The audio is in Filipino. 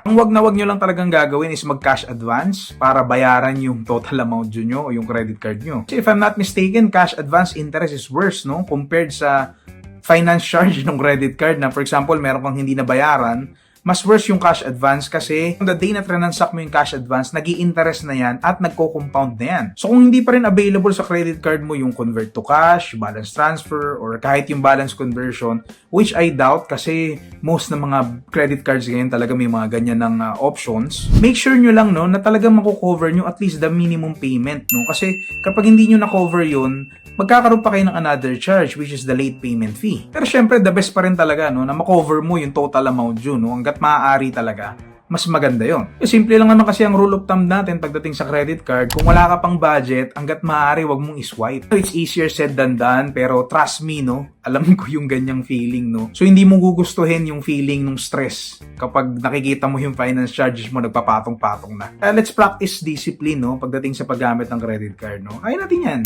Ang wag na wag nyo lang talagang gagawin is mag-cash advance para bayaran yung total amount nyo o yung credit card nyo. Kasi if I'm not mistaken, cash advance interest is worse, no? Compared sa finance charge ng credit card na, for example, meron kang hindi nabayaran, mas worse yung cash advance kasi on the day na transact mo yung cash advance, nag-i-interest na yan at nagko-compound na yan. So kung hindi pa rin available sa credit card mo yung convert to cash, balance transfer, or kahit yung balance conversion, which I doubt kasi most ng mga credit cards ngayon talaga may mga ganyan ng options, make sure nyo lang no, na talaga mako-cover nyo at least the minimum payment. No? Kasi kapag hindi nyo na-cover yun, magkakaroon pa kayo ng another charge which is the late payment fee. Pero syempre, the best pa rin talaga no, na makover mo yung total amount yun. No? Hanggat maaari talaga, mas maganda yon. Simple lang naman kasi ang rule of thumb natin pagdating sa credit card. Kung wala ka pang budget, hanggat maaari, wag mong iswipe. It's easier said than done, pero trust me, no? Alam ko yung ganyang feeling, no? So, hindi mo gugustuhin yung feeling ng stress kapag nakikita mo yung finance charges mo nagpapatong-patong na. Let's practice discipline, no? Pagdating sa paggamit ng credit card, no? Ayaw natin yan.